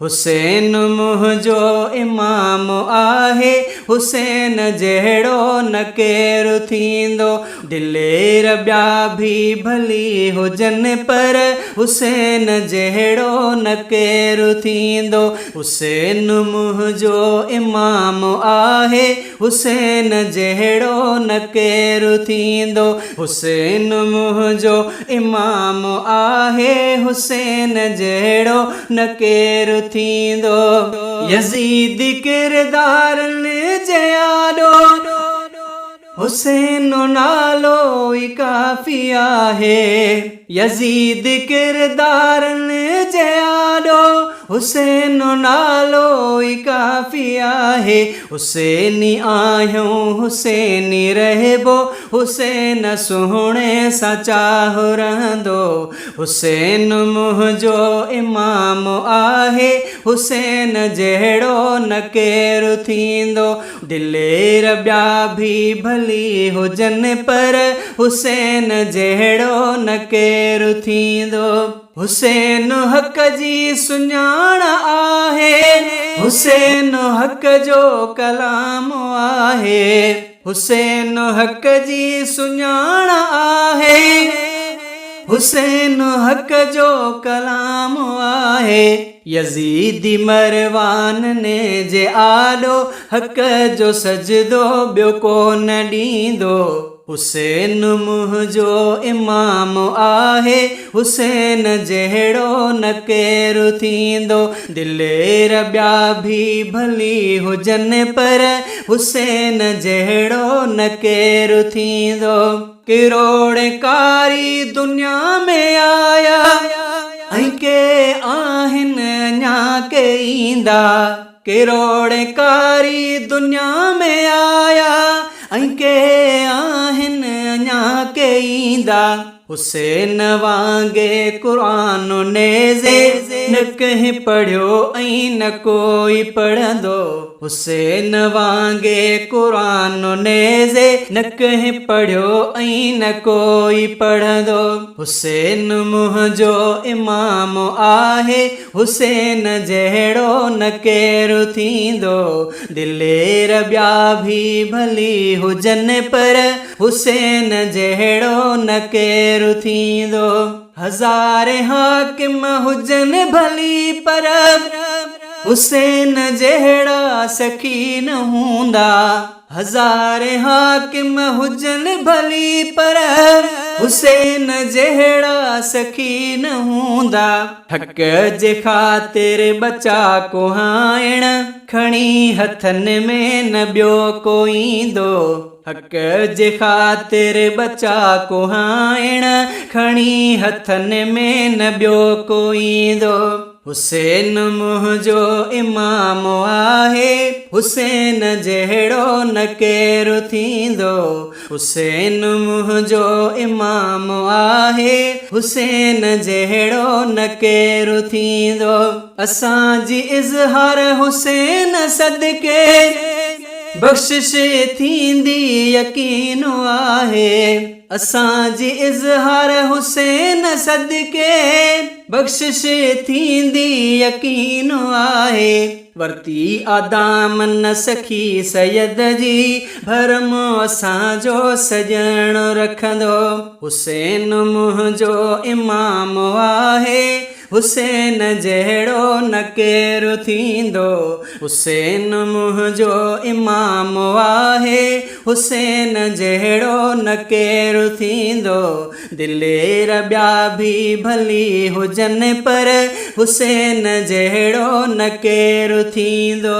हुसैन मुंहिंजो इमाम आहे, हुसैन जहिड़ो न केरु थींदो। दिलेर ॿिया बि भली हुजनि पर हुसैन जहिड़ो न केरु थींदो। हुसैन मुंहिंजो इमाम आहे, हुसैन जहिड़ो न केरु थींदो। हुसैन मुंहिंजो इमाम आहे, हुसैन जहिड़ो न केरु थींदो। यज़ीद किरदारनि जे आॾो हुसैन नालो ई काफ़ी आहे। यज़ीद किरदारनि जे आॾो हुसैन नालो ई काफ़ी आहे। हुसैनी आहियूं हुसैनी रहिबो, हुसैन सुहिणे सां चाहु रहंदो। हुसैन मुंहिंजो इमाम आहे, हुसैन जहिड़ो न केरु थींदो। दिलेर ॿिया बि भली हुजनि पर हुसैन जहिड़ो न केरु थींदो। हुसैन हक़ जी सुञाण आहे, हुसैन हक़ जो कलाम आहे। हुसैन हक़ जी सुञाण आहे, हुसैन हक़ जो कलाम आहे। यज़ीदी मरवान ने जे आॾो हक़ जो सजदो ॿियो कोन ॾींदो। हुसैन मुंहिंजो इमाम आहे, हुसैन जहिड़ो न केरु थींदो। दिलेर ॿिया बि भली हुजनि पर हुसैन जहिड़ो न केरु थींदो। किरोड़कारी दुनिया में आया ऐं के आहिनि अञा के ईंदा। किरोड़कारी दुनिया में आया ऐं के आहिनि अञा के ईंदा। हुसैन वांगे क़ुरान नेज़े न कंहिं पढ़ियो ऐं न कोई पढ़ंदो। हुसैन वांगे क़ुरान नेज़े न कंहिं पढ़ियो ऐं न कोई पढ़ंदो। हुसैन मुंहिंजो इमाम आहे, हुसैन जहिड़ो न केरु थींदो। दिलेर ॿिया बि भली हुजनि पर हुसैन जहिड़ो न केरु थींदो। हज़ारे हाकिम हुजनि भली पर हुसैन जहिड़ा सखी न हूंदा। हज़ारे हाकिम हुजनि भली पर हुसैन जहिड़ा सखी न हूंदा। हक़ जे ख़ातिर बचा कुहाइण खणी हथनि में न ॿियो को ईंदो। हक़ जे ख़ातिर बचा कुहाइण खणी हथनि में न ॿियो को ईंदो। हुसैन मुंहिंजो इमाम आहे, हुसैन जहिड़ो न केरु थींदो। हुसैन मुंहिंजो इमाम आहे, हुसैन जहिड़ो न केरु थींदो। असांजी इज़हार हुसैन सदके बख़्शिश थींदी यकीन आहे। असांजी इज़हार हुसैन सदके बख़्शिश थींदी यकीन आहे। वरती आदामन सखी सैयद जी भरम असांजो सॼण रखंदो। हुसैन मुंहिंजो इमाम आहे, हुसैन जहिड़ो न केरु थींदो। हुसैन मुंहिंजो इमाम आहे, हुसैन जहिड़ो न केरु थींदो। दिलेर ॿिया बि भली हुजनि पर हुसैन जहिड़ो न केरु थींदो।